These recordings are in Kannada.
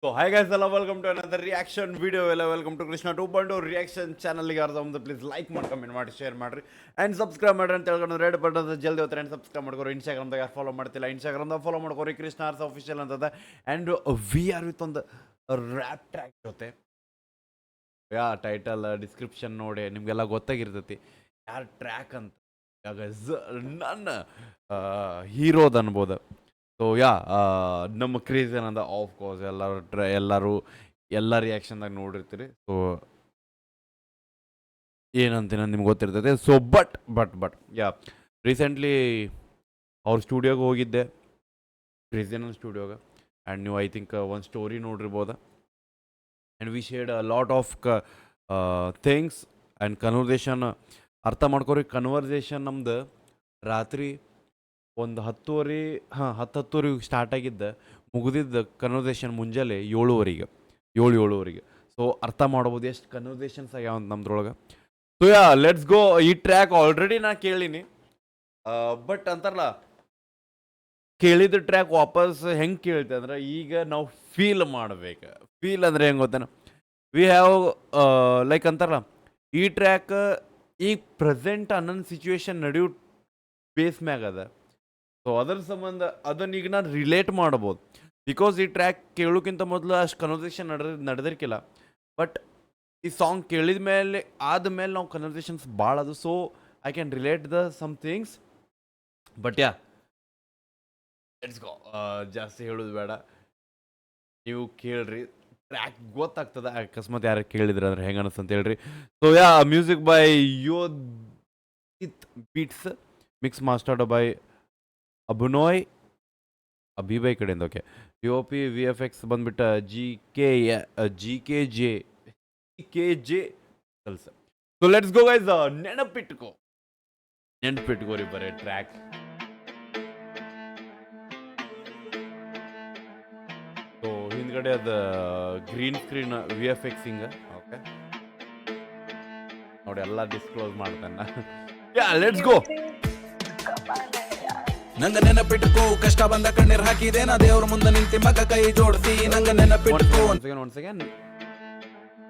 So hi guys, hello, welcome to another reaction video. Hello, welcome to Krishna 2.0 reaction channel. ಗೆ ಅರ್ಧ ಪ್ಲೀಸ್ ಲೈಕ್ ಮಾಡಿ ಕಮೆಂಟ್ ಮಾಡಿ ಶೇರ್ ಮಾಡಿರಿ ಆ್ಯಂಡ್ ಸಬ್ಸ್ಕ್ರೈಬ್ ಮಾಡ್ರಿ ಅಂತ ಹೇಳ್ಕೊಂಡು ರೆಡ್ ಬಟನ್ ಜಲ್ದಿ ಹೋಗ್ತಾರೆ ಆ್ಯಂಡ್ ಸಬ್ಸ್ಕ್ರೈಬ್ ಮಾಡ್ಕೋರಿ. ಇನ್ಸ್ಟಾಗ್ರಾಮ್ದಾಗ ಯಾರು ಫಾಲೋ ಮಾಡ್ತಿಲ್ಲ ಇನ್ಸ್ಟಾಗ್ರಾಮ್ದಾಗ ಫಾಲೋ ಮಾಡ್ಕೋರಿ, ಕೃಷ್ಣ ಆರ್ಸ್ ಅಫಿಷಿಯಲ್ ಅಂತದ. ಆ್ಯಂಡ್ ವಿ ಆರ್ ವಿತ್ ಒಂದು ರ್ಯಾಪ್ ಟ್ರ್ಯಾಕ್ ಜೊತೆ ಟೈಟಲ್ ಡಿಸ್ಕ್ರಿಪ್ಷನ್ ನೋಡಿ ನಿಮಗೆಲ್ಲ ಗೊತ್ತಾಗಿರ್ತೈತಿ ಯಾರು ಟ್ರ್ಯಾಕ್ ಅಂತ. ನನ್ನ ಹೀರೋದು ಅನ್ಬೋದು. ಸೊ ನಮ್ಮ ಕ್ರೇಜ್ ಏನಂದ ಆಫ್ ಕೋರ್ಸ್ ಎಲ್ಲರೂ ಎಲ್ಲ ರಿಯಾಕ್ಷನ್ದಾಗ ನೋಡಿರ್ತೀರಿ. ಸೊ ಏನಂತೀನಿ ನಿಮ್ಗೆ ಗೊತ್ತಿರ್ತೈತೆ. ಸೊ ಬಟ್ ರೀಸೆಂಟ್ಲಿ ಅವ್ರ ಸ್ಟುಡಿಯೋಗೆ ಹೋಗಿದ್ದೆ, ಕ್ರೇಜಿಯನ್ ಸ್ಟುಡಿಯೋಗೆ. ಆ್ಯಂಡ್ ನೀವು ಐ ಥಿಂಕ್ ಒಂದು ಸ್ಟೋರಿ ನೋಡಿರ್ಬೋದ. And we shared a lot of things and conversation. ಅರ್ಥ ಮಾಡ್ಕೊರಿ, ಕನ್ವರ್ಸೇಷನ್ ನಮ್ದು ರಾತ್ರಿ ಒಂದು 10:30 ಸ್ಟಾರ್ಟ್ ಆಗಿದ್ದ, ಮುಗಿದಿದ್ದ ಕನ್ವರ್ಸೇಷನ್ ಮುಂಜಾನೆ 7:30. ಸೊ ಅರ್ಥ ಮಾಡ್ಬೋದು ಎಷ್ಟು ಕನ್ವರ್ಸೇಷನ್ಸ್ ಆಗ್ಯಾವ ಅಂತ ನಮ್ದ್ರೊಳಗೆ. ಸೊ ಲೆಟ್ಸ್ ಗೋ. ಈ ಟ್ರ್ಯಾಕ್ ಆಲ್ರೆಡಿ ನಾ ಕೇಳೀನಿ, ಬಟ್ ಅಂತಾರಲ್ಲ ಕೇಳಿದ ಟ್ರ್ಯಾಕ್ ವಾಪಸ್ ಹೆಂಗೆ ಕೇಳ್ತೆ ಅಂದ್ರೆ ಈಗ ನಾವು ಫೀಲ್ ಮಾಡ್ಬೇಕು. ಫೀಲ್ ಅಂದರೆ ಹೆಂಗೆ ಗೊತ್ತೇನ, ವಿ ಹ್ಯಾವ್ ಲೈಕ್ ಅಂತಾರಲ್ಲ ಈ ಟ್ರ್ಯಾಕ್ ಈಗ ಪ್ರೆಸೆಂಟ್ ಅನ್ನೊಂದು ಸಿಚುವೇಶನ್ ನಡೆಯೋ ಬೇಸ್ ಮ್ಯಾಗ ಅದ. ಸೊ ಅದರ ಸಂಬಂಧ ಅದನ್ನ ಈಗ ನಾನು ರಿಲೇಟ್ ಮಾಡ್ಬೋದು. ಬಿಕಾಸ್ ಈ ಟ್ರ್ಯಾಕ್ ಕೇಳೋಕ್ಕಿಂತ ಮೊದಲು ಅಷ್ಟು ಕನ್ವರ್ಸೇಷನ್ ನಡೆದಿರ್ಕಿಲ್ಲ. ಬಟ್ ಈ ಸಾಂಗ್ ಕೇಳಿದ ಮೇಲೆ ಆದಮೇಲೆ ನಾವು ಕನ್ವರ್ಸೇಷನ್ಸ್ ಭಾಳ ಅದು. So I can relate the some things. But let's go. ಜಾಸ್ತಿ ಹೇಳೋದು ಬೇಡ, ನೀವು ಕೇಳ್ರಿ, ಟ್ರ್ಯಾಕ್ ಗೊತ್ತಾಗ್ತದ. ಅಕಸ್ಮಾತ್ ಯಾರು ಕೇಳಿದ್ರೆ ಅಂದ್ರೆ ಹೆಂಗೆ ಅನಿಸ್ತು ಅಂತ ಹೇಳ್ರಿ. ಸೊ ಮ್ಯೂಸಿಕ್ ಬೈ ಯೋದಿತ್ ಬೀಟ್ಸ್, ಮಿಕ್ಸ್ ಮಾಸ್ಟರ್ಡ್ ಬೈ ಅಭಿಬೈ ಕಡೆಯಿಂದ. ಓಕೆ, POP VFX ಬಂದ್ಬಿಟ್ಟು GKJ ಕೆಲಸ. So let's go guys. ನೆನಪಿಟ್ಕೋರಿ ಬರೀ ಟ್ರ್ಯಾಕ್. ಸೊ ಹಿಂದ್ಗಡೆ ಅದು ಗ್ರೀನ್ ಸ್ಕ್ರೀನ್ VFX ಹಿಂಗ. ಓಕೆ ನೋಡಿ, ಎಲ್ಲ ಡಿಸ್ಕ್ಲೋಸ್ ಮಾಡ್ತಾನೆ. Let's go. ನಂಗ ನೆನಪಿಟ್ಕೋ, ಕಷ್ಟ ಬಂದ ಕಣ್ಣೀರ್ ಹಾಕಿದೆ ನಾ ದೇವ್ರ ಮುಂದೆ ನಿಂತಿ ಮಗ ಕೈ ಜೋಡಿಸಿ. ನಂಗ ನೆನಪಿಟ್ಕೋ. ಒಂದ್ ಸೆಕೆಂಡ್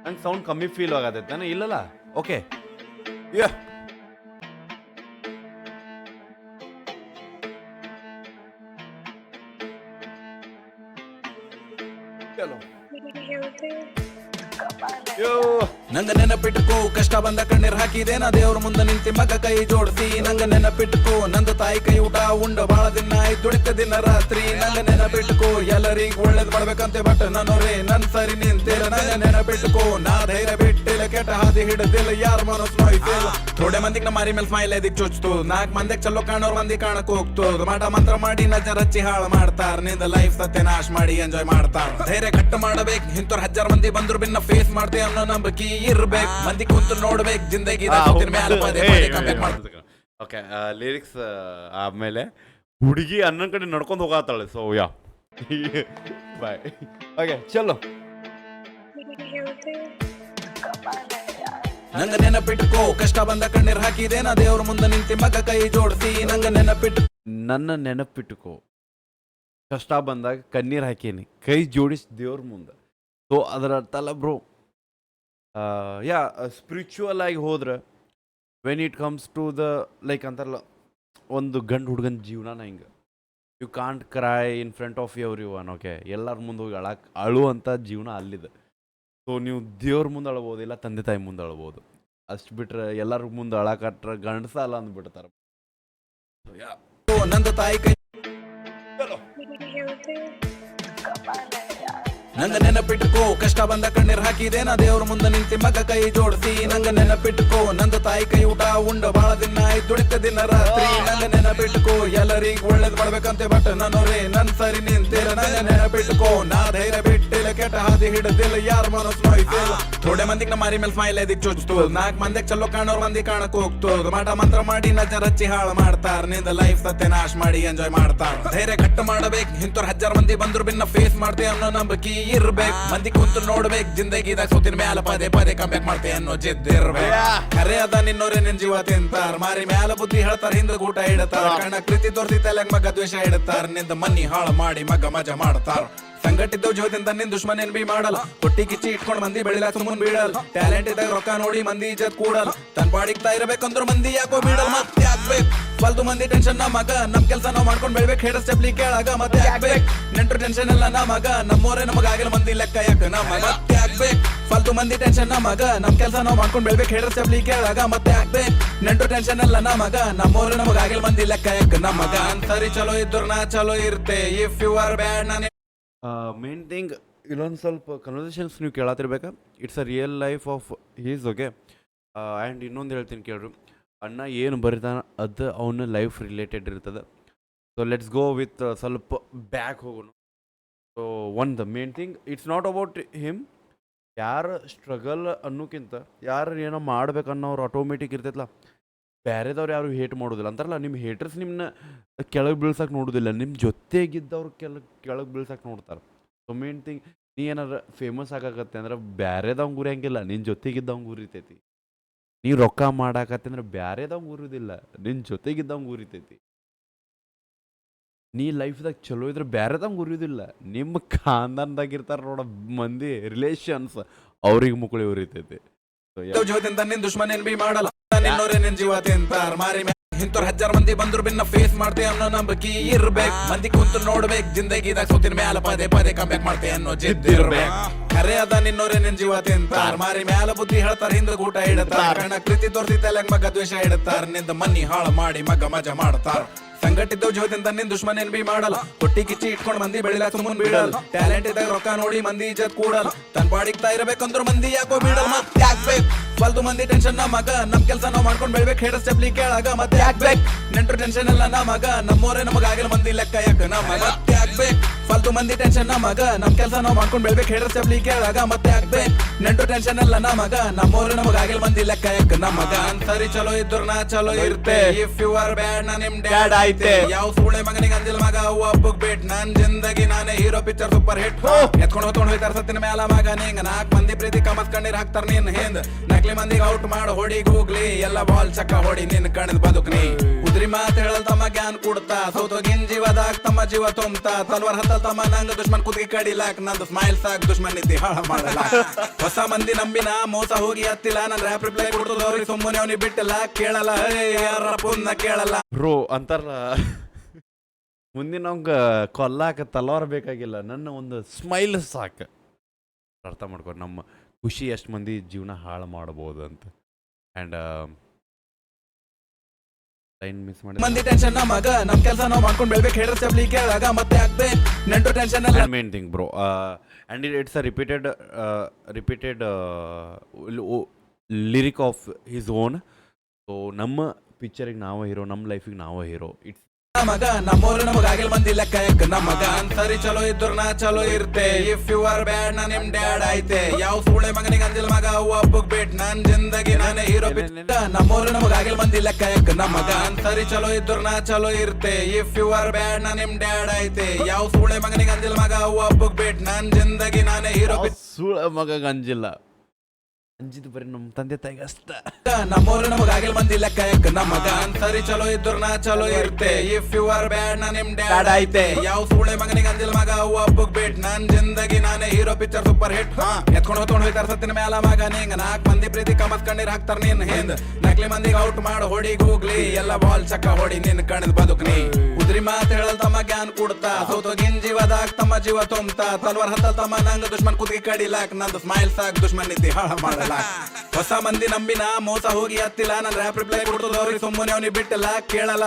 ನಂಗೆ ಸೌಂಡ್ ಕಮ್ಮಿ ಫೀಲ್ ಆಗತೈತೆ ನಾನು. ಇಲ್ಲಲ್ಲ, ಓಕೆ. ನಂಗ ನೆನಪಿಟ್ಕೋ, ಕಷ್ಟ ಬಂದ ಕಣ್ಣೀರ್ ಹಾಕಿದೆ ನಾ ದೇವ್ರ ಮುಂದೆ ನಿಂತಿ ಮಗ ಕೈ ಜೋಡಿಸಿ. ನಂಗ ನೆನಪಿಟ್ಕೋ, ನಂದ ತಾಯಿ ಕೈ ಊಟ ಉಂಡ ಬಾಳ ದಿನ ಆಯ್ತು, ದುಡಿತ ದಿನ ರಾತ್ರಿ. ನಂಗ ನೆನಪಿಟ್ಕೋ, ಎಲ್ಲರಿಗ ಒಳ್ಳೇದ್ ಮಾಡ್ಬೇಕಂತೆ ಬಟ್ ನನ್ನೋರೇ ನನ್ ಸರಿ ನಿಂತಿಲ್ಲ. ನಂಗ ನೆನಪಿಟ್ಕೋ, ನಾ ಧೈರ್ಯ ಬಿಟ್ಟಿಲ್ಲ, ಕೆಟ್ಟ ಹಾದಿ ಹಿಡದಿಲ್ಲ, ಯಾರ ಮನಸ್ ನೋಯ್ತಿಲ್ಲ. ಥೋಡೆ ಮಂದಿಗೆ ನಮ್ಮ ಮಾರಿ ಮೇಲೆ ಸ್ಮೈಲ್ ಎದಿಕ್ ಚುಚ್ತು, 4 ಮಂದಿಗೆ ಚಲೋ ಕಾಣೋರ್ ಮಂದಿ ಕಾಣಕ್ ಹೋಗ್ತು. ಮಾಟ ಮಂತ್ರ ಮಾಡಿ ನಜರ್ ಹಚ್ಚಿ ಹಾಳು ಮಾಡ್ತಾರ, ನಿಂದ ಲೈಫ್ ಸತ್ಯ ನಾಶ ಮಾಡಿ ಎಂಜಾಯ್ ಮಾಡ್ತಾರ. ಧೈರ್ಯ ಕಟ್ಟು ಮಾಡಬೇಕು, ಇಂಥವ್ರ 1000 ಮಂದಿ ಬಂದ್ರು ಬಿನ್ನ ಫೇಸ್ ಮಾಡ್ತೇವೆ ಅನ್ನೋ ನಂಬಿಕೆ ಇರ್ಬೇಕು. ಮಂದಿ ಕುಂತು ನೋಡ್ಬೇಕು ಜಿಂದಗಿ. ಓಕೆ, ಲಿರಿಕ್ಸ್ ಆಮೇಲೆ ಹುಡುಗಿ ಅನ್ನೋ ಕಡೆ ನಡ್ಕೊಂಡು ಹೋಗತ್ತಾಳೆ. So bye. ಓಕೆ ಚಲೋ. ನಂಗ ನೆನಪಿಟ್ಕೋ, ಕಷ್ಟ ಬಂದ ಕಣ್ಣೀರ್ ಹಾಕಿದೆ ನಾ ದೇವ್ರ ಮುಂದೆ ನಿಂತಿ ಮಗ ಕೈ ಜೋಡಿಸಿ. ನಂಗ ನನ್ನ ನೆನಪಿಟ್ಕೋ, ಕಷ್ಟ ಬಂದಾಗ ಕಣ್ಣೀರ್ ಹಾಕೀನಿ, ಕೈ ಜೋಡಿಸಿ ದೇವ್ರ ಮುಂದೆ. ಸೊ ಅದರ ಅರ್ಥ ಅಲ್ಲ ಬ್ರೋ. ಸ್ಪಿರಿಚುವಲ್ ಆಗಿ ಹೋದ್ರೆ when it comes to the like ಅಂತಾರಲ್ಲ, ಒಂದು ಗಂಡು ಹುಡುಗನ ಜೀವನನ ಹಿಂಗೆ, you can't cry in front of everyone. Okay, ಎಲ್ಲರ ಮುಂದೆ ಹೋಗಿ ಅಳುವಂಥ ಜೀವನ ಅಲ್ಲಿದೆ. ಸೊ ನೀವು ದೇವ್ರ ಮುಂದೆ ಅಳ್ಬೋದು, ಇಲ್ಲ ತಂದೆ ತಾಯಿ ಮುಂದೆ ಅಳ್ಬೋದು. ಅಷ್ಟು ಬಿಟ್ರೆ ಎಲ್ಲರ ಮುಂದೆ ಅಳಕಟ್ರೆ ಗಂಡಸ ಅಲ್ಲ ಅಂದ್ಬಿಡ್ತಾರೆ. ನಂದ ತಾಯಿ ಕೈ. ನಂಗ ನೆನಪಿಟ್ಕೋ, ಕಷ್ಟ ಬಂದ ಕಣ್ಣೀರ್ ಹಾಕಿದೆ ನಾ ದೇವ್ರ ಮುಂದೆ ನಿಂತಿ ಮಗ ಕೈ ಜೋಡಿಸಿ. ನಂಗ ನೆನಪಿಟ್ಕೋ, ನಂದ ತಾಯಿ ಕೈ ಊಟ ಉಂಡ ಬಾಳ ದಿನ ಆಯ್ತು, ದುಡಿತ ದಿನ ರಾತ್ರಿ. ನಂಗ ನೆನಪಿಟ್ಕೋ, ಎಲ್ಲರಿಗ ಒಳ್ಳೇದ್ ಮಾಡ್ಬೇಕಂತೆ ಬಟ್ ನನ್ನೋರೇ ನನ್ ಸರಿ ನಿಂತಿಲ್ಲ. ನಂಗ ನೆನಪಿಟ್ಕೋ, ನಾ ಧೈರ್ಯ ಬಿಟ್ಟಿಲ್ಲ, ಕೆಟ್ಟ ಹಾದಿ ಹಿಡದಿಲ್ಲ, ಯಾರ ಮನಸ್ ನೋಯ್ತಿಲ್ಲ. ಥೋಡೆ ಮಂದಿಗೆ ನಮ್ಮ ಮಾರಿ ಮೇಲೆ ಸ್ಮೈಲ್ ಎದಿಕ್ ಚುಚ್ತು, 4 ಮಂದಿಗೆ ಚಲೋ ಕಾಣೋರ್ ಮಂದಿ ಕಾಣಕ್ ಹೋಗ್ತು. ಮಾಟ ಮಂತ್ರ ಮಾಡಿ ನಜರ್ ಹಚ್ಚಿ ಹಾಳು ಮಾಡ್ತಾರ, ನಿಂದ ಲೈಫ್ ಸತ್ಯ ನಾಶ ಮಾಡಿ ಎಂಜಾಯ್ ಮಾಡ್ತಾರ. ಧೈರ್ಯ ಕಟ್ಟು ಮಾಡಬೇಕು, ಇಂಥವ್ರ 1000 ಮಂದಿ ಬಂದ್ರು ಬಿನ್ನ ಫೇಸ್ ಮಾಡ್ತೇವೆ ಅನ್ನೋ ನಂಬಿಕೆ ಇರ್ಬೇಕು. ಮಂದಿ ಕುಂತು ನೋಡ್ಬೇಕು ಜಿಂದಗಿದಾಗ ಸೋತಿನ ಮ್ಯಾಲ ಪದೇ ಕಂಬ್ಯಾಕ್ ಮಾಡ್ತೇ ಅನ್ನೋ ಜಿದ್ದಿರ್ಬೇಕು. ಕರೆ ಅದ ನಿನ್ನೋರೇ ನಿನ್ ಜೀವ ತಿಂತಾರ, ಮಾರಿ ಮ್ಯಾಲ ಬುದ್ಧಿ ಹೇಳ್ತಾರ, ಹಿಂದ ಊಟ ಇಡತಾರ. ಕಣ್ಣ ಪ್ರೀತಿ ತೋರ್ಸಿ ತಲೆಗ್ ಮಗ ದ್ವೇಷ ಇಡ್ತಾರ, ನಿಂದ ಮನಿ ಹಾಳು ಮಾಡಿ ಮಗ ಮಜಾ ಮಾಡ್ತಾರ. ಸಂಘಟಿತ ಜೋದಿಂದ ನಿನ್ ದುಶ್ಮನ್ ಏನ್ ಬಿ ಮಾಡಲ್ಲ ಕೊಟ್ಟಿ ಕಿಚ್ಚಿ ಇಟ್ಕೊಂಡ್ ಮಂದಿ ಬೆಳಿಲ ಸುಮ್ಮನ್ ಬೀಳಲ್ಲ ಟ್ಯಾಲೆಂಟ್ ಇದ್ದಾಗ ರೊಕ್ಕ ನೋಡಿ ಮಂದಿ ಇಜ್ಜತ್ ಕೂಡಲ್ಲ ತನ್ ಬಾಡಿಗ್ತಾ ಇರಬೇಕಂದ್ರ ಮಂದಿ ಯಾಕೋ ಬೀಳಲ್ಲ ಮತ್ತೆ ಆಗ್ಬೇಕು ಫಾಲ್ತು ಮಂದಿ ಟೆನ್ಷನ್ ನಮಗ ನಮ್ ಕೆಲ್ಸ ನಾವ್ ಮಾಡ್ಕೊಂಡ್ ಬೆಳ್ಬೇಕು ಹೇಳ ಸ್ಟೆಪ್ಲಿ ಕೇಳಾಗ ಮತ್ತೆ ಆಗ್ಬೇಕು ನೆಂಟ್ರು ಟೆನ್ಷನ್ ಎಲ್ಲ ನಮಗ ನಮ್ಮೋರೆ ನಮಗಾಗಿಲ್ಲ ಮಂದಿ ಲೆಕ್ಕ ಯಾಕ ನಮಗ ಮತ್ತೆ ಆಗ್ಬೇಕು ಫಾಲ್ತು ಮಂದಿ ಟೆನ್ಷನ್ ನಮಗ ನಮ್ ಕೆಲ್ಸ ನಾವ್ ಮಾಡ್ಕೊಂಡ್ ಬೆಳ್ಬೇಕು ಹೇಳ ಸ್ಟೆಪ್ಲಿ ಕೇಳಾಗ ಮತ್ತೆ ಆಗ್ಬೇಕು ನೆಂಟ್ರು ಟೆನ್ಷನ್ ಎಲ್ಲ ನಮಗ ನಮ್ಮೋರೆ ನಮಗಾಗಿಲ್ಲ ಮಂದಿ ಲೆಕ್ಕ ಯಾಕ ನಮಗ ಸರಿ ಚಲೋ ಇದ್ರು ನಾ ಚಲೋ ಇರ್ತೆ ಇಫ್ ಯು ಆರ್ ಬ್ಯಾಡ್ ನಾನು ಮೇನ್ ಥಿಂಗ್ ಇಲ್ಲೊಂದು ಸ್ವಲ್ಪ ಕನ್ವರ್ಸೇಷನ್ಸ್ ನೀವು ಕೇಳತ್ತಿರ್ಬೇಕಾ it's a real life of his okay and ಇನ್ನೊಂದು ಹೇಳ್ತೀನಿ ಕೇಳ್ರಿ ಅಣ್ಣ ಏನು ಬರಿತಾನ ಅದು ಅವನ ಲೈಫ್ ರಿಲೇಟೆಡ್ ಇರ್ತದೆ ಸೊ ಲೆಟ್ಸ್ ಗೋ ವಿತ್ ಸ್ವಲ್ಪ ಬ್ಯಾಕ್ ಹೋಗೋಣ so the main thing it's not about him ಯಾರು ಸ್ಟ್ರಗಲ್ ಅನ್ನೋಕ್ಕಿಂತ ಯಾರು ಏನೋ ಮಾಡ್ಬೇಕನ್ನೋರು ಆಟೋಮೆಟಿಕ್ ಇರ್ತೈತಲ್ಲ ಬೇರೆದವ್ರು ಯಾರು ಹೇಟ್ ಮಾಡೋದಿಲ್ಲ ಅಂತಾರಲ್ಲ ನಿಮ್ಮ ಹೇಟರ್ಸ್ ನಿಮ್ಮನ್ನ ಕೆಳಗೆ ಬೀಳ್ಸಕ್ಕೆ ನೋಡೋದಿಲ್ಲ ನಿಮ್ಮ ಜೊತೆಗಿದ್ದವ್ರು ಕೆಳಗೆ ಬೀಳ್ಸಕ್ಕೆ ನೋಡ್ತಾರೆ ಸೊ ಮೇನ್ ಥಿಂಗ್ ನೀ ಏನಾರ ಫೇಮಸ್ ಆಗಾಕತ್ತೆ ಅಂದ್ರೆ ಬೇರೆದವ್ನು ಗುರಿಯಂಗಿಲ್ಲ ನಿನ್ನ ಜೊತೆಗಿದ್ದವ್ನು ಗುರಿತೈತಿ ನೀ ರೊಕ್ಕ ಮಾಡಾಕತ್ತೆ ಅಂದ್ರೆ ಬೇರೆದವ್ನು ಗುರಿಯೋದಿಲ್ಲ ನಿನ್ನ ಜೊತೆಗಿದ್ದವ್ನು ಗುರಿತೈತಿ ನೀ ಲೈಫ್ದಾಗ ಚಲೋ ಇದ್ರೆ ಬೇರೆದವ್ನು ಗುರಿಯೋದಿಲ್ಲ ನಿಮ್ಮ ಖಾನ್ದಾನ್ದಾಗಿರ್ತಾರೆ ನೋಡ ಮಂದಿ ರಿಲೇಷನ್ಸ್ ಅವ್ರಿಗೆ ಮುಕ್ಕಳಿ ಉರಿತೈತಿ ಸೊ ಜೋದಿಂದ ನಿನ್ ದುಶ್ಮನ್ ಏನ್ ಬಿ ಮಾಡಲ್ಲ ನಿನ್ನೋರೆ ನಿನ್ ಜೀವ ತಿಂತಾರ ಮಾರಿ ಇಂತವ್ರ 1000 ಮಂದಿ ಬಂದ್ರು ಬಿನ್ನ ಫೇಸ್ ಮಾಡ್ತೆ ಅನ್ನೋ ನಂಬಿಕೆ ಇರ್ಬೇಕು ಮಂದಿ ಕುಂತು ನೋಡ್ಬೇಕು ಜಿಂದಗಿದಾಗ ಸೋತಿನ ಮ್ಯಾಲ ಪದೇ ಪದೇ ಕಂಬ್ಯಾಕ್ ಮಾಡ್ತೆ ಅನ್ನೋ ಜಿದ್ದಿರ್ಬೇಕು ಖರೆ ಅದ ನಿನ್ನೋರೆ ನಿನ್ ಜೀವ ತಿಂತಾರ ಮಾರಿ ಮ್ಯಾಲ ಬುದ್ಧಿ ಹೇಳ್ತಾರ ಹಿಂದ ಊಟ ಇಡತಾರ ಕಣ ಪ್ರೀತಿ ತೋರ್ಸಿ ತಲೆಗ್ ಮಗ ದ್ವೇಷ ಇಡತಾರ ನಿಂದ ಮನಿ ಹಾಳು ಮಾಡಿ ಮಗ ಮಜಾ ಮಾಡ್ತಾರ ಸಂಘಟಿತ ಜೋದಿಂದ ನಿನ್ ದುಶ್ಮನ್ ಏನ್ ಬಿ ಮಾಡಲ್ಲ ಕೊಟ್ಟಿ ಕಿಚ್ಚಿ ಇಟ್ಕೊಂಡ್ ಮಂದಿ ಬೆಳಿಲ ಸುಮ್ಮನ್ ಬೀಳಲ್ಲ ಟ್ಯಾಲೆಂಟ್ ಇದ್ದಾಗ ರೊಕ್ಕ ನೋಡಿ ಮಂದಿ ಇಜ್ಜತ್ ಕೂಡಲ್ಲ ತನ್ ಬಾಡಿಗ್ತಾ ಇರಬೇಕಂದ್ರ ಮಂದಿ ಯಾಕೋ ಬೀಳಲ್ಲ ಮತ್ತೆ ಆಗ್ಬೇಕು ಫಾಲ್ತು ಮಂದಿ ಟೆನ್ಷನ್ ನಮಗ ನಮ್ ಕೆಲ್ಸ ನಾವ್ ಮಾಡ್ಕೊಂಡ್ ಬೆಳ್ಬೇಕು ಹೇಳ ಸ್ಟೆಪ್ಲಿ ಕೇಳಾಗ ಮತ್ತೆ ಆಗ್ಬೇಕು ನೆಂಟ್ರು ಟೆನ್ಷನ್ ಎಲ್ಲ ನಮಗ ನಮ್ಮೋರೆ ನಮಗಾಗಿಲ್ಲ ಮಂದಿ ಲೆಕ್ಕ ಯಾಕ ನಮಗ ಮತ್ತೆ ಆಗ್ಬೇಕು ಫಾಲ್ತು ಮಂದಿ ಟೆನ್ಷನ್ ನಮಗ ನಮ್ ಕೆಲ್ಸ ನಾವ್ ಮಾಡ್ಕೊಂಡ್ ಬೆಳ್ಬೇಕು ಹೇಳ ಸ್ಟೆಪ್ಲಿ ಕೇಳಾಗ ಮತ್ತೆ ಆಗ್ಬೇಕು ನೆಂಟ್ರು ಟೆನ್ಷನ್ ಎಲ್ಲ ನಮಗ ನಮ್ಮೋರೆ ನಮಗಾಗಿಲ್ಲ ಮಂದಿ ಲೆಕ್ಕ ಯಾಕ ನಮಗ ಸರಿ ಚಲೋ ಇದ್ರು ನಾ ಚಲೋ ಇರ್ತೆ ಇಫ್ ಯು ಆರ್ ಬ್ಯಾಡ್ ನಾ ನಿಮ್ ಡ್ಯಾಡ್ ಆಯ್ತೆ ಯಾವ ಸೂಳೆ ಮಗನಿಗೆ ಅಂದಿಲ್ ಮಗ ಒಬ್ಬಗ್ ಬಿಟ್ ನನ್ ಜಿಂದಗಿ ನಾನೇ ಹೀರೋ ಪಿಕ್ಚರ್ ಸೂಪರ್ ಹಿಟ್ ಎತ್ಕೊಂಡು ಹೊತ್ಕೊಂಡು ಹೋಯ್ತಾರ ಸತ್ತಿನ ಮ್ಯಾಲ ಮಗ ನಿಂಗ 4 ಮಂದಿ ಪ್ರೀತಿ ಕಮಸ್ ಕಣ್ಣೀರ್ ಹಾಕ್ತಾರ ನೀನ್ ಹಿಂದ್ ನಕ್ಲಿ ಮಂದಿಗೆ ಔಟ್ ಮಾಡು ಹೊಡಿ ಗೂಗ್ಲಿ ಎಲ್ಲ ಬಾಲ್ ಚಕ್ಕ ಹೊಡಿ ನಿನ್ ಕಣದ್ ಬದುಕ್ನಿ ಉದ್ರಿ ಮಾತ್ ಹೇಳಲ್ ತಮ್ಮ ಗ್ಯಾನ್ ಕೊಡ್ತಾ ಸೌತೋಗಿನ್ ಜೀವದಾಗ ತಮ್ಮ ಜೀವ ತುಂಬ್ತಾ ತಲ್ವಾರ್ ಹತ್ತಲ್ ತಮ್ಮ ನಂಗ ದುಶ್ಮನ್ ಕುದ್ಗಿ ಕಡಿಲಾಕ್ ನಂದು ಸ್ಮೈಲ್ ಸಾಕ್ ದುಶ್ಮನ್ ನಿದ್ದಿ ಹಾಳ ಮಾಡಲ್ಲ ಹೊಸ ಮಂದಿ ನಂಬಿನ ಮೋಸ ಹೋಗಿ ಹತ್ತಿಲ್ಲ ನನ್ ರ್ಯಾಪ್ ರಿಪ್ಲೈ ಕೊಡ್ತದವ್ರಿಗೆ ಸುಮ್ಮನೆ ಅವ್ನಿಗೆ ಬಿಟ್ಟಿಲ್ಲ ಕೇಳಲ್ಲ ಯಾರ ಪುನ್ನ ಕೇಳಲ್ಲ ಬ್ರೋ ಅಂತಾರಲ್ಲ ಮುಂದಿನ ನಮ್ಗೆ ಕೊಲ್ಲಾಕ ತಲವಾರ ಬೇಕಾಗಿಲ್ಲ ನನ್ನ ಒಂದು ಸ್ಮೈಲ್ ಸಾಕು ಅರ್ಥ ಮಾಡ್ಕೊ ನಮ್ಮ ಖುಷಿ ಎಷ್ಟು ಮಂದಿ ಜೀವನ ಹಾಳು ಮಾಡ್ಬೋದು ಅಂತ ಆ್ಯಂಡ್ ಲೈನ್ ಮಿಸ್ ಮಾಡಿ ಮಂದಿ ಟೆನ್ಷನ್ ನಮಗ ನಮ್ ಕೆಲಸ ನಾವ್ ಮಾಡ್ಕೊಂಡ್ ಬೆಳ್ಬೇಕು ಹೇಳ ಸ್ಟೆಪ್ಲಿ ಕೇಳಾಗ ಮತ್ತೆ ಆಗ್ಬೇಕು ನೆಂಟು ಟೆನ್ಷನ್ ಎಲ್ಲ main thing bro and it's a repeated lyric of his own so ನಮ್ಮ ಪಿಕ್ಚರಿಗೆ ನಾವು ಹೀರೋ ನಮ್ಮ ಲೈಫಿಗೆ ನಾವು ಹೀರೋ ಇಟ್ಸ್ ನಮಗ ನಮ್ಮೋರು ನಮಗಾಗಿಲ್ಲ ಮಂದಿ ಲೆಕ್ಕ ಯಾಕ ನಮಗ ಸರಿ ಚಲೋ ಇದ್ರು ನಾ ಚಲೋ ಇರ್ತೆ ಇಫ್ ಯು ಆರ್ ಬ್ಯಾಡ್ ನಾ ನಿಮ್ ಡ್ಯಾಡ್ ಆಯ್ತೆ ಯಾವ ಸೂಳೆ ಮಗನಿಗೆ ಅಂದಿಲ್ ಮಗ ಒಬ್ಬಗ್ ಬಿಟ್ ನನ್ ಜಿಂದಗಿ ನಾನೇ ಹೀರೋ ನಮ್ಮೋರು ನಮಗಾಗಿಲ್ಲ ಮಂದಿ ಲೆಕ್ಕ ಯಾಕ ನಮಗ ಸರಿ ಚಲೋ ಇದ್ರು ನಾ ಚಲೋ ಇರ್ತೆ ಇಫ್ ಯು ಆರ್ ಬ್ಯಾಡ್ ನಾ ನಿಮ್ ಡ್ಯಾಡ್ ಆಯ್ತೆ ಯಾವ ಸೂಳೆ ಮಗನಿಗೆ ಅಂದಿಲ್ ಮಗ ಒಬ್ಬಗ್ ಬಿಟ್ ನನ್ ಜಿಂದಗಿ ನಾನೇ ಹೀರೋ ಸುಳ ಮಗ ಅಂಜಿಲ್ಲ ಅಂಜಿದ ಬರೀ ನಮ್ಮ ತಂದೆ ತಾಯಿಗೆ ಅಷ್ಟ ನಮ್ಮೋರು ನಮಗಾಗಿಲ್ಲ ಮಂದಿ ಲೆಕ್ಕ ಯಾಕ ನಮಗ ಸರಿ ಚಲೋ ಇದ್ರು ನಾ ಚಲೋ ಇರ್ತೆ ಇಫ್ ಯು ಆರ್ ಬ್ಯಾಡ್ ನಾ ನಿಮ್ ಡ್ಯಾಡ್ ಆಯ್ತೆ ಯಾವ ಸೂಳೆ ಮಗನಿಗೆ ಅಂದಿಲ್ ಮಗ ಒಬ್ಬಗ್ ಬಿಟ್ ನನ್ ಜಿಂದಗಿ ನಾನೇ ಹೀರೋ ಪಿಕ್ಚರ್ ಸೂಪರ್ ಹಿಟ್ ಎತ್ಕೊಂಡು ಹೊತ್ಕೊಂಡು ಹೋಯ್ತಾರ ಸತ್ತಿನ ಮ್ಯಾಲ ಮಗ ನಿಂಗ 4 ಮಂದಿ ಪ್ರೀತಿ ಕಮಸ್ ಕಣ್ಣೀರ್ ಹಾಕ್ತಾರ ನೀನ್ ಹಿಂದ್ ನಕ್ಲಿ ಮಂದಿಗೆ ಔಟ್ ಮಾಡು ಹೊಡಿ ಗೂಗ್ಲಿ ಎಲ್ಲ ಬಾಲ್ ಚಕ್ಕ ಹೊಡಿ ನಿನ್ ಕಣದ್ ಬದುಕ್ನಿ ಉದ್ರಿ ಮಾತ್ ಹೇಳಲ್ ತಮ್ಮ ಗ್ಯಾನ್ ಕೊಡ್ತಾ ಸೌತೋಗಿನ್ ಜೀವದಾಗ ತಮ್ಮ ಜೀವ ತುಂಬ್ತಾ ತಲ್ವಾರ್ ಹತ್ತಲ್ ತಮ್ಮ ನಂಗ ದುಶ್ಮನ್ ಕುದ್ಗಿ ಕಡಿಲಾಕ್ ನಂದು ಸ್ಮೈಲ್ ಸಾಕ್ ದುಶ್ಮನ್ ನಿದ್ದಿ ಹಾಳ ಮಾಡಲ್ಲ ಹೊಸ ಮಂದಿ ನಂಬಿನ ಮೋಸ ಹೋಗಿ ಹತ್ತಿಲ್ಲ ನನ್ ರ್ಯಾಪ್ ರಿಪ್ಲೈ ಕೊಡ್ತದವ್ರಿಗೆ ಸುಮ್ಮನೆ ಅವ್ನಿಗೆ ಬಿಟ್ಟಿಲ್ಲ ಕೇಳಲ್ಲ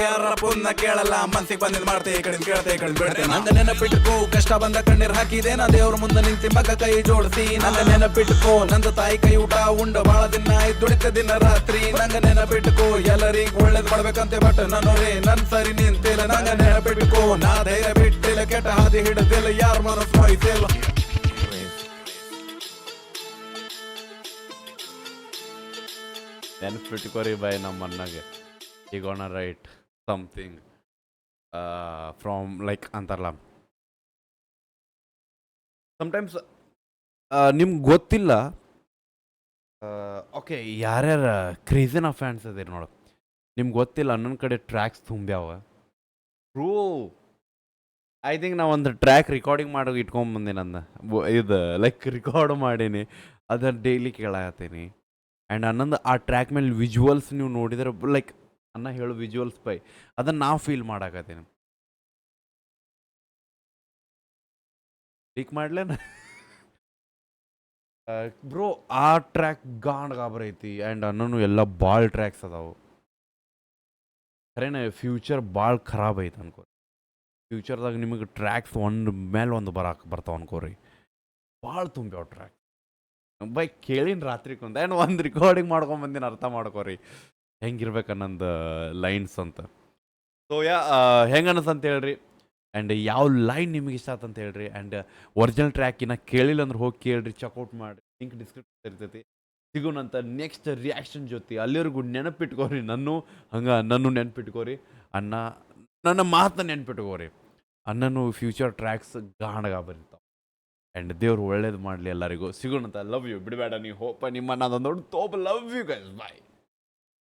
ಯಾರ ಪುನ್ನ ಕೇಳಲ್ಲ ಮನ್ಸಿಗೆ ಬಂದಿದ್ ಮಾಡ್ತೆ ಈ ಕಡೆ ಕೇಳ್ತೆ ಈ ಕಡೆ ಬಿಡ್ತೆ ನಂಗ ನೆನಪಿಟ್ಕೋ ಕಷ್ಟ ಬಂದ ಕಣ್ಣೀರ್ ಹಾಕಿದೆ ನಾ ದೇವ್ರ ಮುಂದೆ ನಿಂತಿ ಮಗ ಕೈ ಜೋಡಿಸಿ ನಂಗ ನೆನಪಿಟ್ಕೋ ನಂದು ತಾಯಿ ಕೈ ಊಟ ಉಂಡ ಬಾಳ ದಿನ ಆಯ್ತು ದುಡಿತ ದಿನ ರಾತ್ರಿ ನಂಗ ನೆನಪಿಟ್ಕೋ ಎಲ್ಲರಿಗೂ ಒಳ್ಳೇದ್ ಮಾಡ್ಬೇಕಂತೆ ಬಟ್ ನನ್ನೋರೇ ನನ್ ಸರಿ ನಿಂತಿಲ್ಲ ನಂಗ ನೆನಪಿಟ್ಕೋ ನಾ ಧೈರ್ಯ ಬಿಟ್ಟಿಲ್ಲ ಕೆಟ್ಟ ಹಾದಿ ಹಿಡದಿಲ್ಲ ಯಾರ ಮನಸ್ಸು ನೋಯ್ತಿಲ್ಲ ನೆನಪಿಟ್ಕೋರಿ ಬಾಯ್ ನಮ್ಮ ಅಣ್ಣಗೆ ಈ ಗೋಣ ರೈಟ್ ಸಮಥಿಂಗ್ ಫ್ರಾಮ್ ಲೈಕ್ ಅಂತಾರಲ್ಲ ಸಮಟೈಮ್ಸ್ ನಿಮ್ಗೆ ಗೊತ್ತಿಲ್ಲ ಓಕೆ ಯಾರ್ಯಾರ ಕ್ರೇಜಿನ ಫ್ಯಾನ್ಸ್ ಅದೇ ನೋಡು ನಿಮ್ಗೆ ಗೊತ್ತಿಲ್ಲ ನನ್ನ ಕಡೆ ಟ್ರ್ಯಾಕ್ಸ್ ತುಂಬ್ಯಾವ ಬ್ರೋ ಐ ಥಿಂಕ್ ನಾ ಒಂದು ಟ್ರ್ಯಾಕ್ ರೆಕಾರ್ಡಿಂಗ್ ಮಾಡೋ ಇಟ್ಕೊಂಬಂದೆ ನನ್ನ ಇದು ಲೈಕ್ ರಿಕಾರ್ಡ್ ಮಾಡೀನಿ ಅದನ್ನು ಡೈಲಿ ಕೇಳತ್ತೀನಿ ಆ್ಯಂಡ್ ಅನ್ನೊಂದು ಆ ಟ್ರ್ಯಾಕ್ ಮೇಲೆ ವಿಜುವಲ್ಸ್ ನೀವು ನೋಡಿದ್ರೆ ಲೈಕ್ ಅನ್ನ ಹೇಳೋ ವಿಜುವಲ್ಸ್ ಬೈ ಅದನ್ನು ನಾವು ಫೀಲ್ ಮಾಡಾಕತ್ತೀನಿ ಲೀಕ್ ಮಾಡ್ಲೇನ ಬ್ರೋ ಆ ಟ್ರ್ಯಾಕ್ ಗಾಬರೈತಿ ಆ್ಯಂಡ್ ಅನ್ನೋನು ಎಲ್ಲ ಭಾಳ ಟ್ರ್ಯಾಕ್ಸ್ ಅದಾವು ಖರೇನ ಫ್ಯೂಚರ್ ಭಾಳ ಖರಾಬ್ ಐತೆ ಅನ್ಕೋ ಫ್ಯೂಚರ್ದಾಗ ನಿಮಗೆ ಟ್ರ್ಯಾಕ್ಸ್ ಒಂದು ಮೇಲೆ ಒಂದು ಬರ್ತಾವ ಅನ್ಕೋರಿ ಭಾಳ ತುಂಬ್ಯಾವ ಟ್ರ್ಯಾಕ್ ಬೈ ಕೇಳಿನ ರಾತ್ರಿ ಕುಂತ ಆ್ಯಂಡ್ ಒಂದು ರಿಕಾರ್ಡಿಂಗ್ ಮಾಡ್ಕೊಂಬಂದಿನ ಅರ್ಥ ಮಾಡ್ಕೋರಿ ಹೆಂಗಿರ್ಬೇಕು ಅನ್ನೊಂದು ಲೈನ್ಸ್ ಅಂತ ಸೊ ಹೆಂಗೆ ಅನಸ್ ಅಂತ ಹೇಳ್ರಿ ಆ್ಯಂಡ್ ಯಾವ ಲೈನ್ ನಿಮಗೆ ಇಷ್ಟ ಆತಂತ ಹೇಳ್ರಿ ಆ್ಯಂಡ್ ಒರಿಜಿನಲ್ ಟ್ರ್ಯಾಕಿನ ಕೇಳಿಲ್ಲ ಅಂದ್ರೆ ಹೋಗಿ ಕೇಳ್ರಿ ಚೆಕ್ಔಟ್ ಮಾಡಿ ಲಿಂಕ್ ಡಿಸ್ಕ್ರಿಪ್ಷನ್ ಇರ್ತೈತಿ ಸಿಗೋಣಂತ ನೆಕ್ಸ್ಟ್ ರಿಯಾಕ್ಷನ್ ಜೊತೆ ಅಲ್ಲಿವರೆಗೂ ನೆನಪಿಟ್ಕೋರಿ ನನ್ನ ನೆನಪಿಟ್ಕೋರಿ ನನ್ನ ಮಾತನ್ನ ನೆನ್ಪಿಟ್ಕೋರಿ ಅನ್ನನು ಫ್ಯೂಚರ್ ಟ್ರ್ಯಾಕ್ಸ್ ಗಾಣಗ ಬರೀತಾವೆ ಆ್ಯಂಡ್ ದೇವ್ರು ಒಳ್ಳೇದು ಮಾಡಲಿ ಎಲ್ಲರಿಗೂ ಸಿಗೋಣಂತ ಲವ್ ಯು ಬಿಡಬೇಡ ನೀವು ಹೋಪ ನಿಮ್ಮನ್ನ ಅದೊಂದು ದೊಡ್ಡ ತೋಪ ಲವ್ ಯು ಗೈಸ್ ಬಾಯ್